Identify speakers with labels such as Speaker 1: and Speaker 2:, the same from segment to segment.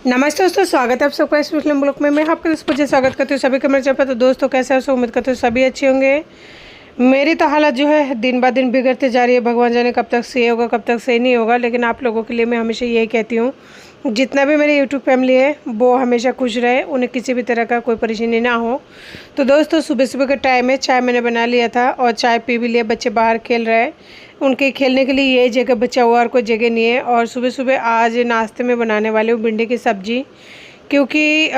Speaker 1: नमस्ते दोस्तों, स्वागत है आप सबका इस मुस्लिम ब्लॉग में। मैं आपका इस वजह स्वागत करती हूँ सभी के मेरे चैनल पर। तो दोस्तों कैसे हैं, उम्मीद करते हो सभी अच्छे होंगे। मेरी तो हालत जो है दिन ब दिन बिगड़ते जा रही है। भगवान जाने कब तक सही होगा, कब तक सही नहीं होगा। लेकिन आप लोगों के लिए मैं हमेशा यही कहती हूँ, जितना भी मेरी यूट्यूब फैमिली है वो हमेशा खुश रहे, उन्हें किसी भी तरह का कोई परेशानी ना हो। तो दोस्तों सुबह सुबह का टाइम है, चाय मैंने बना लिया था और चाय पी भी लिया। बच्चे बाहर खेल रहे हैं, उनके खेलने के लिए यही जगह बचा हुआ और कोई जगह नहीं है। और सुबह सुबह आज नाश्ते में बनाने वाली हूँ भिंडी की सब्ज़ी, क्योंकि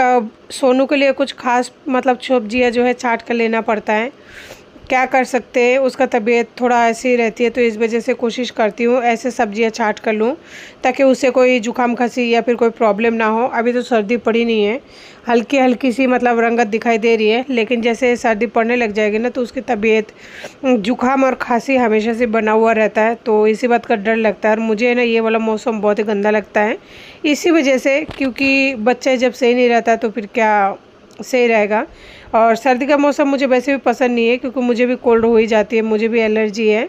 Speaker 1: सोनू के लिए कुछ खास मतलब सब्जियाँ जो है छाँट कर लेना पड़ता है। क्या कर सकते हैं, उसका तबीयत थोड़ा ऐसी ही रहती है, तो इस वजह से कोशिश करती हूँ ऐसे सब्जियाँ छाँट कर लूँ ताकि उससे कोई जुकाम खांसी या फिर कोई प्रॉब्लम ना हो। अभी तो सर्दी पड़ी नहीं है, हल्की हल्की सी मतलब रंगत दिखाई दे रही है, लेकिन जैसे सर्दी पड़ने लग जाएगी ना तो उसकी तबीयत जुकाम और खांसी हमेशा से बना हुआ रहता है। तो इसी बात का डर लगता है और मुझे ना ये वाला मौसम बहुत ही गंदा लगता है इसी वजह से, क्योंकि बच्चा जब सही नहीं रहता तो फिर क्या सही रहेगा। और सर्दी का मौसम मुझे वैसे भी पसंद नहीं है, क्योंकि मुझे भी कोल्ड हो ही जाती है, मुझे भी एलर्जी है।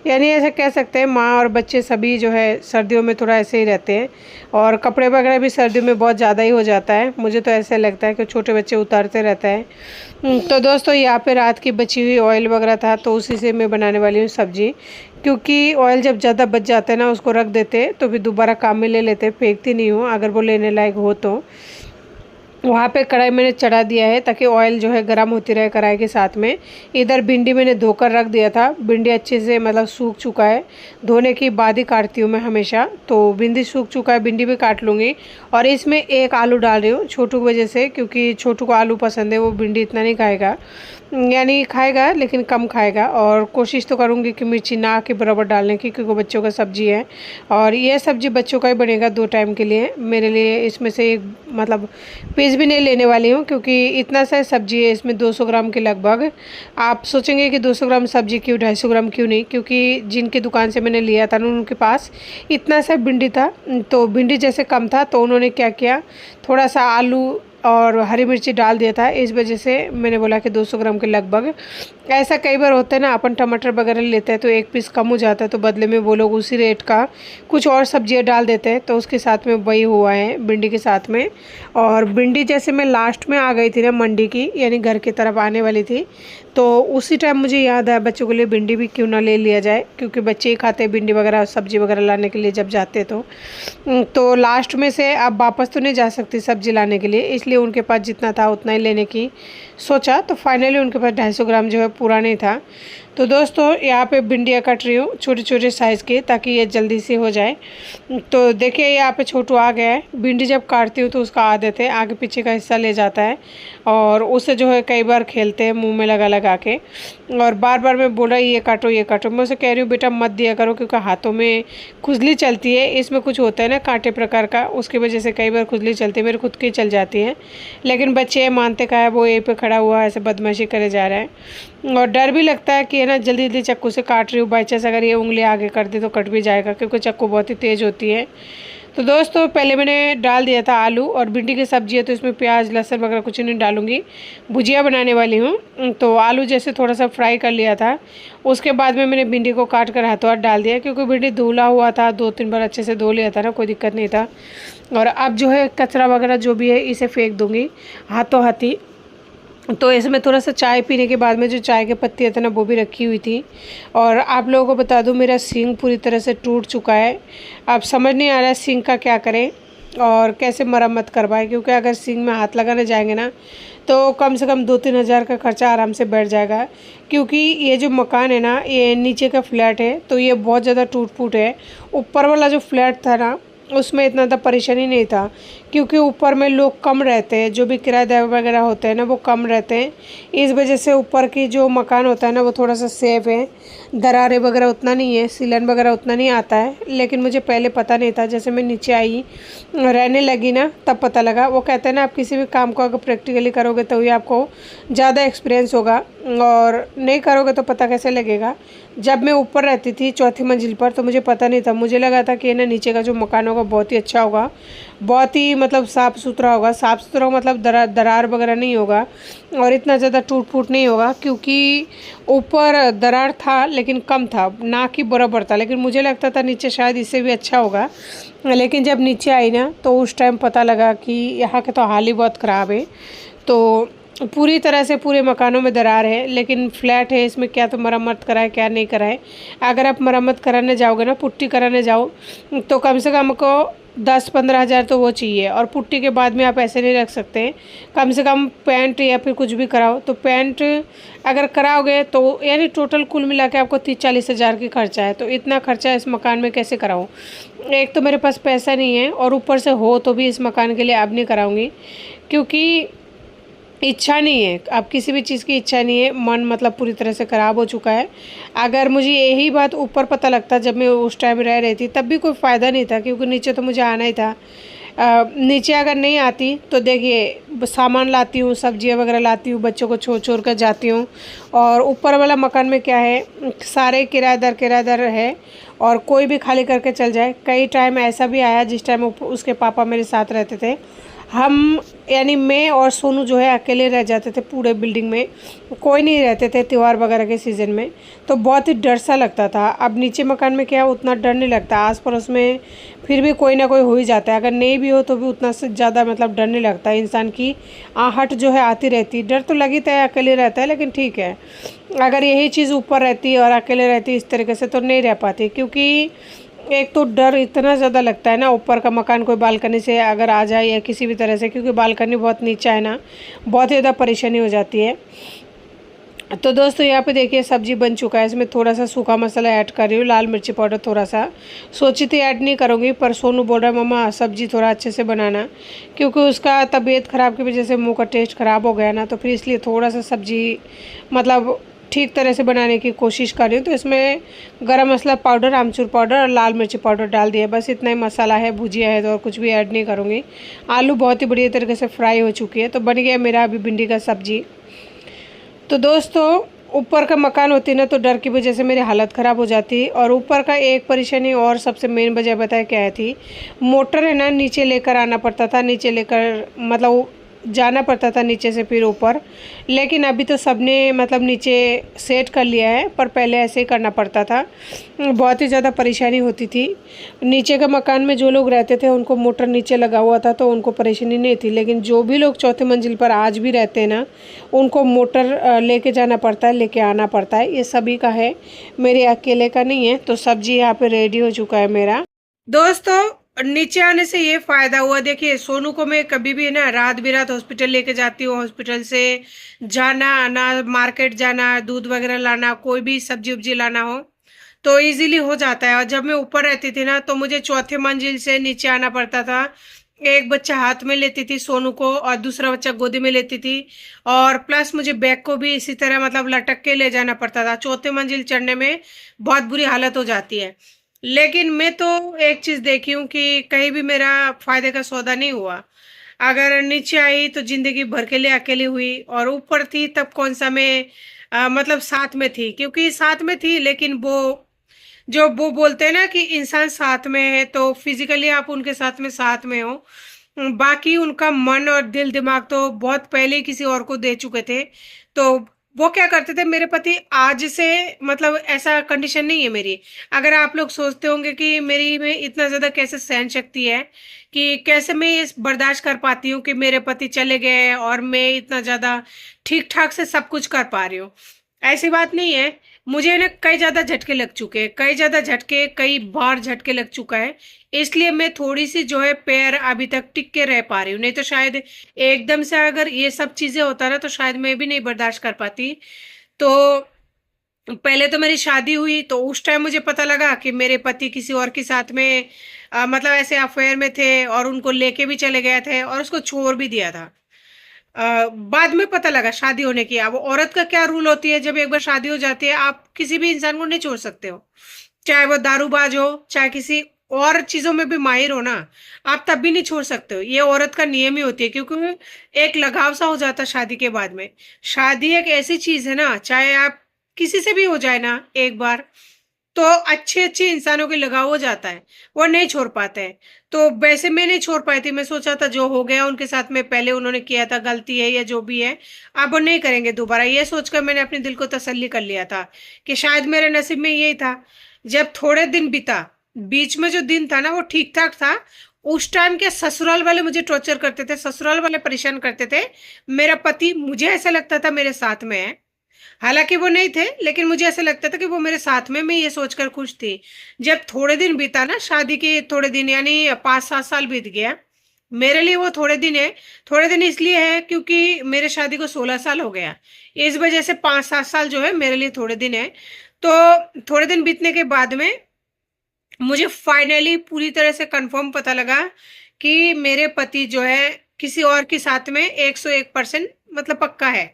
Speaker 1: यानी ऐसा कह सकते हैं माँ और बच्चे सभी जो है सर्दियों में थोड़ा ऐसे ही रहते हैं। और कपड़े वगैरह भी सर्दियों में बहुत ज़्यादा ही हो जाता है, मुझे तो ऐसे लगता है कि छोटे बच्चे उतारते रहता है। तो दोस्तों यहाँ पे रात की बची हुई ऑयल वगैरह था, तो उसी से मैं बनाने वाली हूँ सब्ज़ी। क्योंकि ऑयल जब ज़्यादा बच जाता है ना, उसको रख देते तो फिर दोबारा काम में ले लेते, फेंकती नहीं हूँ अगर वो लेने लायक हो तो। वहाँ पे कढ़ाई मैंने चढ़ा दिया है ताकि ऑयल जो है गर्म होती रहे कढ़ाई के साथ में। इधर भिंडी मैंने धोकर रख दिया था, भिंडी अच्छे से मतलब सूख चुका है। धोने के बाद ही काटती हूँ मैं हमेशा, तो भिंडी सूख चुका है, भिंडी भी काट लूँगी। और इसमें एक आलू डाल रही हूँ छोटू की वजह से, क्योंकि छोटू को आलू पसंद है, वो भिंडी इतना नहीं खाएगा, यानी खाएगा लेकिन कम खाएगा। और कोशिश तो करूँगी कि मिर्ची ना के बराबर डालने की, क्योंकि बच्चों का सब्ज़ी है और ये सब्ज़ी बच्चों का ही बनेगा 2 टाइम के लिए। मेरे लिए इसमें से एक मतलब पीस भी नहीं लेने वाली हूँ, क्योंकि इतना सा सब्ज़ी है इसमें 200 ग्राम के लगभग। आप सोचेंगे कि 200 ग्राम सब्ज़ी क्यों, 250 ग्राम क्यों नहीं, क्योंकि जिनकी दुकान से मैंने लिया था ना उनके पास इतना सा भिंडी था, तो भिंडी जैसे कम था तो उन्होंने क्या किया, थोड़ा सा आलू और हरी मिर्ची डाल दिया था। इस वजह से मैंने बोला कि 200 ग्राम के लगभग। ऐसा कई बार होता है ना, अपन टमाटर वगैरह लेते हैं तो एक पीस कम हो जाता है, तो बदले में वो लोग उसी रेट का कुछ और सब्जियां डाल देते हैं, तो उसके साथ में वही हुआ है भिंडी के साथ में। और भिंडी जैसे मैं लास्ट में आ गई थी ना मंडी की, यानी घर की तरफ आने वाली थी, तो उसी टाइम मुझे याद आया बच्चों के लिए भिंडी भी क्यों ना ले लिया जाए, क्योंकि बच्चे ही खाते हैं भिंडी वगैरह सब्ज़ी वगैरह लाने के लिए जब जाते तो लास्ट में से अब वापस तो नहीं जा सकती सब्ज़ी लाने के लिए, इसलिए उनके पास जितना था उतना ही लेने की सोचा। तो फाइनली उनके पास 250 ग्राम जो है पूरा नहीं था। तो दोस्तों यहाँ पे भिंडियाँ कट रही हूँ छोटे छोटे साइज़ की, ताकि ये जल्दी से हो जाए। तो देखिए यहाँ पे छोटू आ गया है। भिंडी जब काटती हूँ तो उसका आदत है आगे पीछे का हिस्सा ले जाता है और उससे जो है कई बार खेलते हैं मुंह में लगा लगा के, और बार बार मैं बोल रहा ये काटो ये काटो। मैं उसे कह रही हूँ बेटा मत दिया करो, क्योंकि हाथों में खुजली चलती है, इसमें कुछ होता है ना कांटे प्रकार का, उसकी वजह से कई बार खुजली चलती है, मेरे खुद की चल जाती है। लेकिन बच्चे मानते का है, वो यहीं पे खड़ा हुआ ऐसे बदमाशी करे जा रहा है। और डर भी लगता है कि है ना जल्दी जल्दी चाकू से काट रही हूँ, बाई चांस अगर ये उंगली आगे कर दी तो कट भी जाएगा, क्योंकि चाकू बहुत ही तेज़ होती है। तो दोस्तों पहले मैंने डाल दिया था आलू, और भिंडी की सब्ज़ी है तो इसमें प्याज लहसुन वगैरह कुछ नहीं डालूंगी, भुजिया बनाने वाली हूँ। तो आलू जैसे थोड़ा सा फ्राई कर लिया था, उसके बाद में मैंने भिंडी को काट कर हाथों हाथ डाल दिया, क्योंकि भिंडी धुला हुआ था, 2-3 बार अच्छे से धो लिया था ना, कोई दिक्कत नहीं था। और अब जो है कचरा वगैरह जो भी है इसे फेंक दूँगी हाथों हाथी। तो इसमें थोड़ा सा चाय पीने के बाद में जो चाय के पत्ती थे ना वो भी रखी हुई थी। और आप लोगों को बता दूं मेरा सींग पूरी तरह से टूट चुका है। अब समझ नहीं आ रहा है सींग का क्या करें और कैसे मरम्मत करवाएं, क्योंकि अगर सींग में हाथ लगाने जाएंगे ना तो कम से कम 2-3 हज़ार का खर्चा आराम से बैठ जाएगा। क्योंकि ये जो मकान है ना ये नीचे का फ्लैट है, तो ये बहुत ज़्यादा टूट फूट है। ऊपर वाला जो फ्लैट था ना उसमें इतना ज़्यादा परेशानी नहीं था, क्योंकि ऊपर में लोग कम रहते हैं, जो भी किराएदार वगैरह होते हैं ना वो कम रहते हैं। इस वजह से ऊपर की जो मकान होता है ना वो थोड़ा सा सेफ है, दरारें वगैरह उतना नहीं है, सीलन वगैरह उतना नहीं आता है। लेकिन मुझे पहले पता नहीं था, जैसे मैं नीचे आई रहने लगी ना तब पता लगा। वो कहते हैं ना आप किसी भी काम को अगर प्रैक्टिकली करोगे तो ही आपको ज़्यादा एक्सपीरियंस होगा। और नहीं करोगे तो पता कैसे लगेगा। जब मैं ऊपर रहती थी चौथी मंजिल पर तो मुझे पता नहीं था, मुझे लगा था कि ना नीचे का जो मकान होगा बहुत ही अच्छा होगा, बहुत ही मतलब साफ़ सुथरा होगा। साफ़ सुथरा मतलब दरार वगैरह नहीं होगा और इतना ज़्यादा टूट फूट नहीं होगा, क्योंकि ऊपर दरार था लेकिन कम था, ना कि बराबर था। लेकिन मुझे लगता था नीचे शायद इससे भी अच्छा होगा। लेकिन जब नीचे आई ना तो उस टाइम पता लगा कि यहाँ का तो हाल ही बहुत ख़राब है। तो पूरी तरह से पूरे मकानों में दरार है, लेकिन फ्लैट है, इसमें क्या तो मरम्मत कराए क्या नहीं कराए। अगर आप मरम्मत कराने जाओगे ना, पुट्टी कराने जाओ, तो कम से कम को 10-15 हज़ार तो वो चाहिए, और पुट्टी के बाद में आप ऐसे नहीं रख सकते। कम से कम पेंट या फिर कुछ भी कराओ तो पेंट अगर कराओगे तो यानी टोटल कुल मिला के आपको 30-40 हज़ार की खर्चा है। तो इतना खर्चा इस मकान में कैसे कराऊँ? एक तो मेरे पास पैसा नहीं है, और ऊपर से हो तो भी इस मकान के लिए अब नहीं कराऊँगी, क्योंकि इच्छा नहीं है। अब किसी भी चीज़ की इच्छा नहीं है, मन मतलब पूरी तरह से ख़राब हो चुका है। अगर मुझे यही बात ऊपर पता लगता जब मैं उस टाइम रह रही थी, तब भी कोई फ़ायदा नहीं था, क्योंकि नीचे तो मुझे आना ही था। नीचे अगर नहीं आती तो देखिए सामान लाती हूँ, सब्जियाँ वगैरह लाती हूँ, बच्चों को छोड़ छोड़ कर जाती हूँ। और ऊपर वाला मकान में क्या है, सारे किराएदार है, और कोई भी खाली करके चल जाए। कई टाइम ऐसा भी आया जिस टाइम उसके पापा मेरे साथ रहते थे, हम यानी मैं और सोनू जो है अकेले रह जाते थे पूरे बिल्डिंग में, कोई नहीं रहते थे त्यौहार वगैरह के सीज़न में। तो बहुत ही डर सा लगता था। अब नीचे मकान में क्या उतना डर नहीं लगता, आस पड़ोस में फिर भी कोई ना कोई हो ही जाता है। अगर नहीं भी हो तो भी उतना से ज़्यादा मतलब डर नहीं लगता। इंसान की आहट जो है आती रहती, डर तो लगी तो अकेले रहता है, लेकिन ठीक है। अगर यही चीज़ ऊपर रहती और अकेले रहती इस तरीके से तो नहीं रह पाती, क्योंकि एक तो डर इतना ज़्यादा लगता है ना, ऊपर का मकान कोई बालकनी से अगर आ जाए या किसी भी तरह से, क्योंकि बालकनी बहुत नीचा है ना, बहुत ज़्यादा परेशानी हो जाती है। तो दोस्तों यहाँ पे देखिए सब्जी बन चुका है। इसमें थोड़ा सा सूखा मसाला ऐड कर रही हूँ, लाल मिर्ची पाउडर थोड़ा सा। सोची थी ऐड नहीं करूँगी, पर सोनू बोल रहा है मम्मा सब्जी थोड़ा अच्छे से बनाना, क्योंकि उसका तबीयत ख़राब की वजह से मुंह का टेस्ट ख़राब हो गया ना, तो फिर इसलिए थोड़ा सा सब्जी मतलब ठीक तरह से बनाने की कोशिश कर रही हूँ। तो इसमें गरम मसाला पाउडर, आमचूर पाउडर और लाल मिर्ची पाउडर डाल दिया, बस इतना ही मसाला है। भुजिया है तो और कुछ भी ऐड नहीं करूँगी। आलू बहुत ही बढ़िया तरीके से फ्राई हो चुकी है, तो बन गया मेरा अभी भिंडी का सब्जी। तो दोस्तों ऊपर का मकान होती ना तो डर की वजह से मेरी हालत ख़राब हो जाती। और ऊपर का एक परेशानी और सबसे मेन वजह बताया क्या है थी, मोटर है ना नीचे लेकर आना पड़ता था, नीचे लेकर मतलब जाना पड़ता था नीचे से फिर ऊपर। लेकिन अभी तो सबने मतलब नीचे सेट कर लिया है, पर पहले ऐसे ही करना पड़ता था, बहुत ही ज़्यादा परेशानी होती थी। नीचे के मकान में जो लोग रहते थे उनको मोटर नीचे लगा हुआ था तो उनको परेशानी नहीं थी, लेकिन जो भी लोग चौथी मंजिल पर आज भी रहते हैं ना, उनको मोटर लेके जाना पड़ता है, लेके आना पड़ता है। ये सभी का है, मेरे अकेले का नहीं है। तो सब्जी यहाँ पे रेडी हो चुका है मेरा। दोस्तों नीचे आने से ये फायदा हुआ, देखिए सोनू को मैं कभी भी ना रात बिरात हॉस्पिटल लेके जाती हूँ। हॉस्पिटल से जाना आना, मार्केट जाना, दूध वगैरह लाना, कोई भी सब्जी उब्जी लाना हो तो इजीली हो जाता है। और जब मैं ऊपर रहती थी ना तो मुझे चौथे मंजिल से नीचे आना पड़ता था। एक बच्चा हाथ में लेती थी सोनू को, और दूसरा बच्चा गोदी में लेती थी, और प्लस मुझे बैग को भी इसी तरह मतलब लटक के ले जाना पड़ता था। चौथे मंजिल चढ़ने में बहुत बुरी हालत हो जाती है। लेकिन मैं तो एक चीज़ देखी हूँ कि कहीं भी मेरा फायदे का सौदा नहीं हुआ। अगर नीचे आई तो जिंदगी भर के लिए अकेली हुई, और ऊपर थी तब कौन सा मैं मतलब साथ में थी, क्योंकि साथ में थी लेकिन वो बोलते हैं ना कि इंसान साथ में है तो फिजिकली आप उनके साथ में हो, बाकी उनका मन और दिल दिमाग तो बहुत पहले ही किसी और को दे चुके थे। तो वो क्या करते थे, मेरे पति आज से मतलब ऐसा कंडीशन नहीं है मेरी। अगर आप लोग सोचते होंगे कि मेरी में इतना ज़्यादा कैसे सहन शक्ति है, कि कैसे मैं इस बर्दाश्त कर पाती हूँ कि मेरे पति चले गए और मैं इतना ज़्यादा ठीक ठाक से सब कुछ कर पा रही हूँ, ऐसी बात नहीं है। मुझे ना कई ज़्यादा झटके लग चुके हैं, कई बार झटके लग चुका है, इसलिए मैं थोड़ी सी जो है पैर अभी तक टिक के रह पा रही हूँ। नहीं तो शायद एकदम से अगर ये सब चीज़ें होता ना तो शायद मैं भी नहीं बर्दाश्त कर पाती। तो पहले तो मेरी शादी हुई तो उस टाइम मुझे पता लगा कि मेरे पति किसी और के साथ में मतलब ऐसे अफेयर में थे, और उनको लेके भी चले गए थे और उसको छोड़ भी दिया था। बाद में पता लगा शादी होने की। अब औरत का क्या रूल होती है, जब एक बार शादी हो जाती है आप किसी भी इंसान को नहीं छोड़ सकते हो, चाहे वो दारूबाज हो, चाहे किसी और चीजों में भी माहिर हो ना, आप तब भी नहीं छोड़ सकते हो। ये औरत का नियम ही होती है, क्योंकि एक लगाव सा हो जाता है शादी के बाद में। शादी एक ऐसी चीज है ना, चाहे आप किसी से भी हो जाए ना एक बार, तो अच्छे अच्छे इंसानों के लगाव हो जाता है, वो नहीं छोड़ पाते हैं। तो वैसे मैं नहीं छोड़ पाई थी, मैं सोचा था जो हो गया उनके साथ में, पहले उन्होंने किया था, गलती है या जो भी है, अब वो नहीं करेंगे दोबारा, ये सोचकर मैंने अपने दिल को तसल्ली कर लिया था कि शायद मेरे नसीब में यही था। जब थोड़े दिन बीता, बीच में जो दिन था ना वो ठीक ठाक था। उस टाइम के ससुराल वाले मुझे टॉर्चर करते थे, ससुराल वाले परेशान करते थे। मेरा पति, मुझे ऐसा लगता था मेरे साथ में है, हालांकि वो नहीं थे, लेकिन मुझे ऐसा लगता था कि वो मेरे साथ में, मैं ये सोचकर खुश थी। जब थोड़े दिन बीता ना, शादी के थोड़े दिन, यानी 5-7 साल बीत गया, मेरे लिए वो थोड़े दिन है। थोड़े दिन इसलिए है क्योंकि मेरे शादी को 16 साल हो गया, इस वजह से 5-7 साल जो है मेरे लिए थोड़े दिन है। तो थोड़े दिन बीतने के बाद में मुझे फाइनली पूरी तरह से कंफर्म पता लगा कि मेरे पति जो है किसी और के साथ में 101% मतलब पक्का है,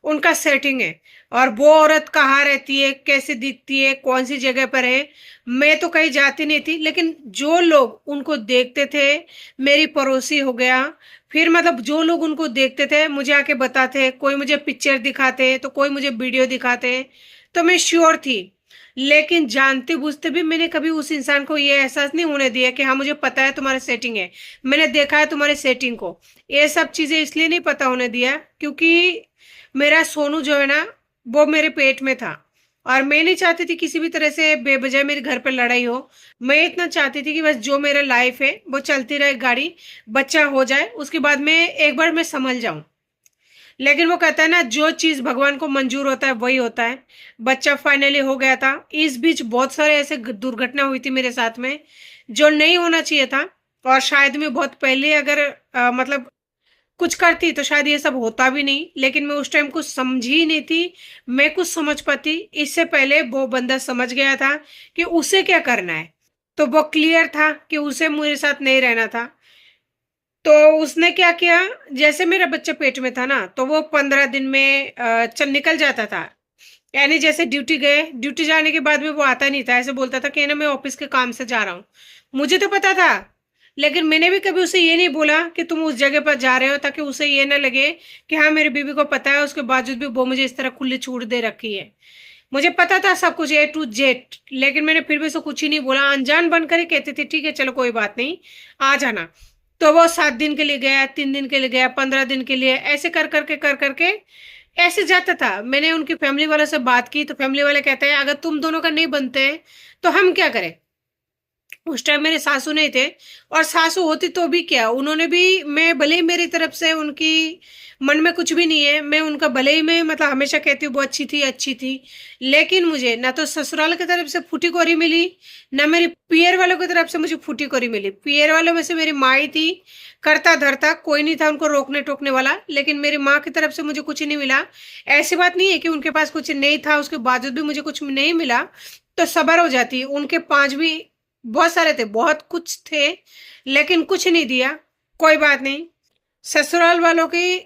Speaker 1: उनका सेटिंग है। और वो औरत कहाँ रहती है, कैसे दिखती है, कौन सी जगह पर है, मैं तो कहीं जाती नहीं थी, लेकिन जो लोग उनको देखते थे, मेरी पड़ोसी हो गया, फिर मतलब जो लोग उनको देखते थे मुझे आके बताते, कोई मुझे पिक्चर दिखाते तो कोई मुझे वीडियो दिखाते, तो मैं श्योर थी। लेकिन जानते बूझते भी मैंने कभी उस इंसान को ये एहसास नहीं होने दिया कि हाँ मुझे पता है तुम्हारा सेटिंग है, मैंने देखा है तुम्हारे सेटिंग को। ये सब चीजें इसलिए नहीं पता होने दिया क्योंकि मेरा सोनू जो है ना, वो मेरे पेट में था, और मैं नहीं चाहती थी किसी भी तरह से बेवजह मेरे घर पे लड़ाई हो। मैं इतना चाहती थी कि बस जो मेरा लाइफ है वो चलती रहे गाड़ी, बच्चा हो जाए, उसके बाद में एक बार मैं संभल जाऊं। लेकिन वो कहता है ना, जो चीज भगवान को मंजूर होता है वही होता है। बच्चा फाइनली हो गया था। इस बीच बहुत सारे ऐसे दुर्घटना हुई थी मेरे साथ में जो नहीं होना चाहिए था, और शायद मैं बहुत पहले अगर मतलब कुछ करती तो शायद ये सब होता भी नहीं, लेकिन मैं उस टाइम कुछ समझी ही नहीं थी। मैं कुछ समझ पाती इससे पहले वो बंदा समझ गया था कि उसे क्या करना है, तो वो क्लियर था कि उसे मेरे साथ नहीं रहना था। तो उसने क्या किया, जैसे मेरा बच्चा पेट में था ना, तो वो 15 दिन में चल निकल जाता था। यानी जैसे ड्यूटी गए, ड्यूटी जाने के बाद में वो आता नहीं था, ऐसे बोलता था कि ना मैं ऑफिस के काम से जा रहा हूँ। मुझे तो पता था, लेकिन मैंने भी कभी उसे ये नहीं बोला कि तुम उस जगह पर जा रहे हो, ताकि उसे ये ना लगे कि हाँ मेरी बीवी को पता है, उसके बावजूद भी वो मुझे इस तरह खुली छूट दे रखी है। मुझे पता था सब कुछ A to Z, लेकिन मैंने फिर भी उसे कुछ ही नहीं बोला, अनजान बनकर ही कहती थी ठीक है चलो कोई बात नहीं, आ जाना। तो वो 7 दिन के लिए गया, 3 दिन के लिए गया, 15 दिन के लिए, ऐसे कर करके ऐसे जाता था। मैंने उनकी फैमिली वालों से बात की तो फैमिली वाले कहते हैं अगर तुम दोनों का नहीं बनते हैं तो हम क्या करें। उस टाइम मेरे सासू नहीं थे, और सासू होती तो भी क्या, उन्होंने भी, मैं भले ही मेरी तरफ से उनकी मन में कुछ भी नहीं है, मैं उनका भले ही मैं मतलब हमेशा कहती हूँ वो अच्छी थी अच्छी थी, लेकिन मुझे ना तो ससुराल की तरफ से फूटी कोरी मिली, ना मेरी पियर वालों की तरफ से मुझे फूटी कोरी मिली। पियर वालों में से मेरी माँ ही थी, करता धरता कोई नहीं था उनको रोकने टोकने वाला, लेकिन मेरी माँ की तरफ से मुझे कुछ नहीं मिला। ऐसी बात नहीं है कि उनके पास कुछ नहीं था, उसके बावजूद भी मुझे कुछ नहीं मिला तो सबर हो जाती। उनके 5 भी बहुत सारे थे, बहुत कुछ थे, लेकिन कुछ नहीं दिया। कोई बात नहीं, ससुराल वालों की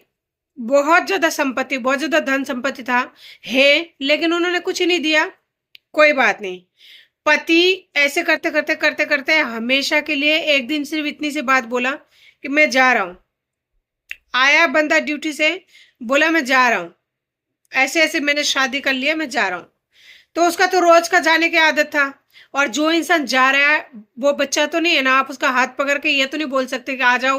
Speaker 1: बहुत ज्यादा संपत्ति, बहुत ज्यादा धन संपत्ति था, है, लेकिन उन्होंने कुछ नहीं दिया। कोई बात नहीं। पति ऐसे करते करते करते करते हमेशा के लिए एक दिन सिर्फ इतनी सी बात बोला कि मैं जा रहा हूं। आया बंदा ड्यूटी से, बोला मैं जा रहा हूं, ऐसे ऐसे मैंने शादी कर लिया, मैं जा रहा हूं। तो उसका तो रोज का जाने की आदत था, और जो इंसान जा रहा है वो बच्चा तो नहीं है ना, आप उसका हाथ पकड़ के ये तो नहीं बोल सकते कि आ जाओ,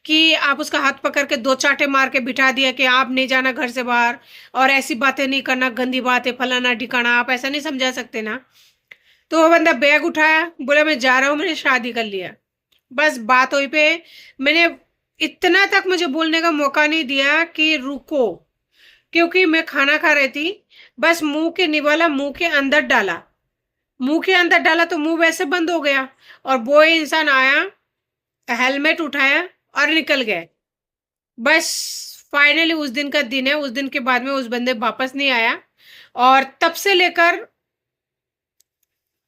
Speaker 1: कि आप उसका हाथ पकड़ के 2 चांटे मार के बिठा दिया कि आप नहीं जाना घर से बाहर, और ऐसी बातें नहीं करना, गंदी बात है, फलाना ठिकाना, आप ऐसा नहीं समझा सकते ना। तो वो बंदा बैग उठाया, बोला मैं जा रहा हूँ, मैंने शादी कर लिया। बस बात हुई पे मैंने इतना तक मुझे बोलने का मौका नहीं दिया कि रुको, क्योंकि मैं खाना खा रही थी। बस मुंह के निवाला मुंह के अंदर डाला, मुंह के अंदर डाला तो मुंह वैसे बंद हो गया, और वो इंसान आया, हेलमेट उठाया और निकल गए। बस फाइनली उस दिन का दिन है, उस दिन के बाद में उस बंदे वापस नहीं आया, और तब से लेकर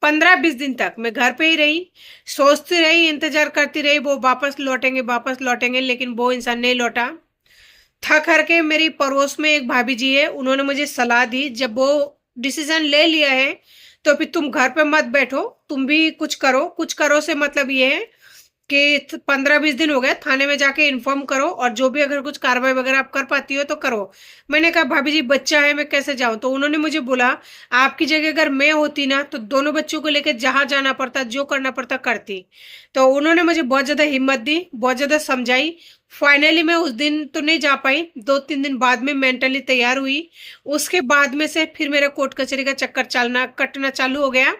Speaker 1: 15-20 दिन तक मैं घर पे ही रही, सोचती रही, इंतजार करती रही वो वापस लौटेंगे वापस लौटेंगे, लेकिन वो इंसान नहीं लौटा। थक कर के मेरी पड़ोस में एक भाभी जी है, उन्होंने मुझे सलाह दी, जब वो डिसीजन ले लिया है तो फिर तुम घर पे मत बैठो, तुम भी कुछ करो। कुछ करो से मतलब ये है कि 15-20 दिन हो गए, थाने में जाके इन्फॉर्म करो और जो भी अगर कुछ कार्रवाई वगैरह आप कर पाती हो तो करो। मैंने कहा भाभी जी बच्चा है, मैं कैसे जाऊं? तो उन्होंने मुझे बोला आपकी जगह अगर मैं होती ना तो दोनों बच्चों को लेकर जहां जाना पड़ता, जो करना पड़ता करती। तो उन्होंने मुझे बहुत ज्यादा हिम्मत दी, बहुत ज्यादा समझाई। फाइनली मैं उस दिन तो नहीं जा पाई, 2-3 दिन बाद में मेंटली तैयार हुई। उसके बाद में से फिर मेरा कोर्ट कचहरी का चक्कर चलना कटना चालू हो गया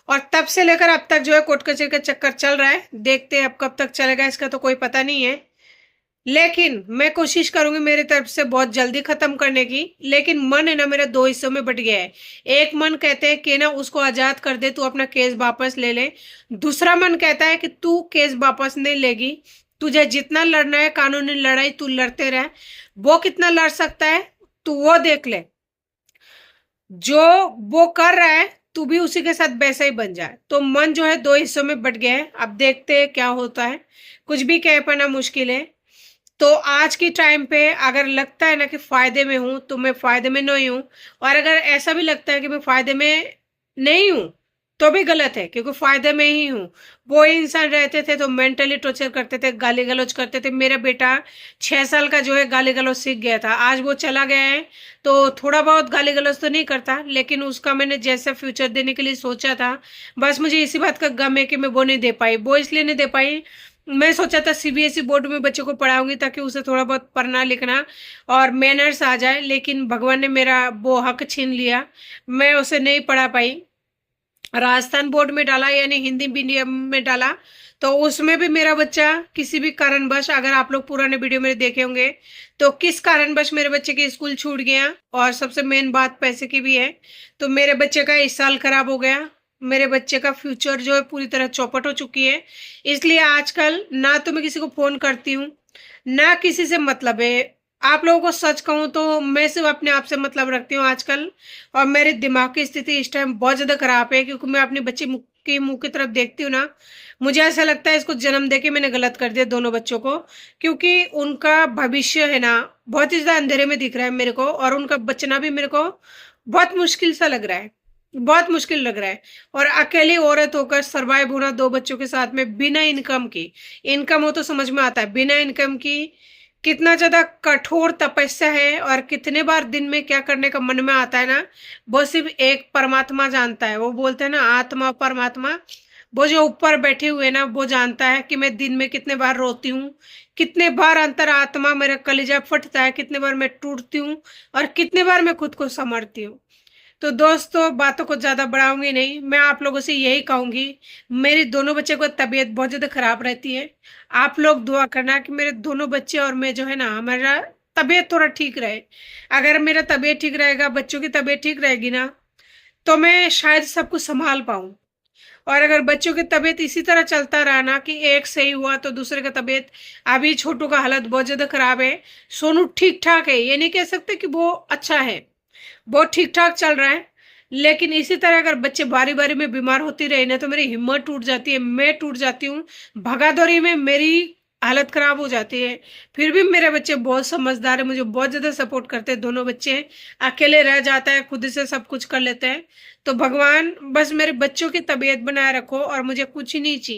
Speaker 1: और तब से लेकर अब तक जो है कोर्ट कचहरी का चक्कर चल रहा है। देखते हैं अब कब तक चलेगा, इसका तो कोई पता नहीं है। लेकिन मैं कोशिश करूंगी मेरी तरफ से बहुत जल्दी खत्म करने की। लेकिन मन है ना मेरा दो हिस्सों में बट गया है। एक मन कहते हैं कि ना उसको आजाद कर दे, तू अपना केस वापस ले ले। दूसरा मन कहता है कि तू केस वापस नहीं लेगी, तुझे जितना लड़ना है कानूनी लड़ाई तू लड़ते रह। वो कितना लड़ सकता है तू वो देख ले, जो वो कर रहा है तू भी उसी के साथ वैसा ही बन जाए। तो मन जो है दो हिस्सों में बट गया है। अब देखते हैं क्या होता है, कुछ भी कह पाना मुश्किल है। तो आज की टाइम पे अगर लगता है ना कि फायदे में हूं तो मैं फायदे में नहीं हूं, और अगर ऐसा भी लगता है कि मैं फायदे में नहीं हूं तो भी गलत है, क्योंकि फायदे में ही हूं। वो इंसान रहते थे तो मेंटली टॉर्चर करते थे, गाली गलौज करते थे। मेरा बेटा 6 साल का जो है गाली गलौज सीख गया था, आज वो चला गया है तो थोड़ा बहुत गाली गलौज तो नहीं करता, लेकिन उसका मैंने जैसा फ्यूचर देने के लिए सोचा था, बस मुझे इसी बात का गम है कि मैं वो नहीं दे पाई। वो इसलिए नहीं दे पाई, मैं सोचा था सीबीएसई बोर्ड में बच्चों को पढ़ाऊंगी ताकि उसे थोड़ा बहुत पढ़ना लिखना और मैनर्स आ जाए, लेकिन भगवान ने मेरा वो हक छीन लिया। मैं उसे नहीं पढ़ा पाई। राजस्थान बोर्ड में डाला यानी हिंदी मीडियम में डाला, तो उसमें भी मेरा बच्चा किसी भी कारणवश, अगर आप लोग पुराने वीडियो मेरे देखे होंगे तो किस कारणवश मेरे बच्चे के स्कूल छूट गया, और सबसे मेन बात पैसे की भी है। तो मेरे बच्चे का इस साल खराब हो गया, मेरे बच्चे का फ्यूचर जो है पूरी तरह चौपट हो चुकी है। इसलिए आजकल ना तो मैं किसी को फोन करती हूँ, ना किसी से मतलब है। आप लोगों को सच कहूँ तो मैं सिर्फ अपने आप से मतलब रखती हूँ आजकल। और मेरे दिमाग की स्थिति इस टाइम बहुत ज्यादा खराब है, क्योंकि मैं अपने बच्चे के मुंह की तरफ देखती हूँ ना, मुझे ऐसा लगता है इसको जन्म देके मैंने गलत कर दिया दोनों बच्चों को। क्योंकि उनका भविष्य है ना बहुत ही ज्यादा अंधेरे में दिख रहा है मेरे को, और उनका बचना भी मेरे को बहुत मुश्किल सा लग रहा है, बहुत मुश्किल लग रहा है। और अकेली औरत होकर सरवाइव होना दो बच्चों के साथ में बिना इनकम की, इनकम हो तो समझ में आता है, बिना इनकम की कितना ज्यादा कठोर तपस्या है, और कितने बार दिन में क्या करने का मन में आता है ना, वो सिर्फ एक परमात्मा जानता है। वो बोलते हैं ना आत्मा परमात्मा, वो जो ऊपर बैठे हुए ना वो जानता है कि मैं दिन में कितने बार रोती हूँ, कितने बार अंतरात्मा मेरा कलेजा फटता है, कितने बार मैं टूटती हूँ, और कितने बार मैं खुद को संभालती हूँ। तो दोस्तों बातों को ज्यादा बढ़ाऊंगी नहीं, मैं आप लोगों से यही कहूंगी, मेरी दोनों बच्चे को तबीयत बहुत ज्यादा खराब रहती है। आप लोग दुआ करना कि मेरे दोनों बच्चे और मैं जो है ना हमारा तबीयत थोड़ा ठीक रहे। अगर मेरा तबीयत ठीक रहेगा, बच्चों की तबीयत ठीक रहेगी ना, तो मैं शायद सब कुछ संभाल पाऊं। और अगर बच्चों की तबीयत इसी तरह चलता रहा ना कि एक सही हुआ तो दूसरे का तबीयत, अभी छोटू का हालत बहुत ज्यादा खराब है, सोनू ठीक ठाक है, ये नहीं कह सकते कि वो अच्छा है, बहुत ठीक ठाक चल रहा है। लेकिन इसी तरह अगर बच्चे बारी बारी में बीमार होती रहे ना तो मेरी हिम्मत टूट जाती है, मैं टूट जाती हूँ, भगादौड़ी में मेरी हालत खराब हो जाती है। फिर भी मेरे बच्चे बहुत समझदार है, मुझे बहुत ज्यादा सपोर्ट करते हैं दोनों बच्चे। अकेले रह जाता है, खुद से सब कुछ कर लेते हैं। तो भगवान बस मेरे बच्चों की तबीयत बनाए रखो, और मुझे कुछ ही नहीं चाहिए।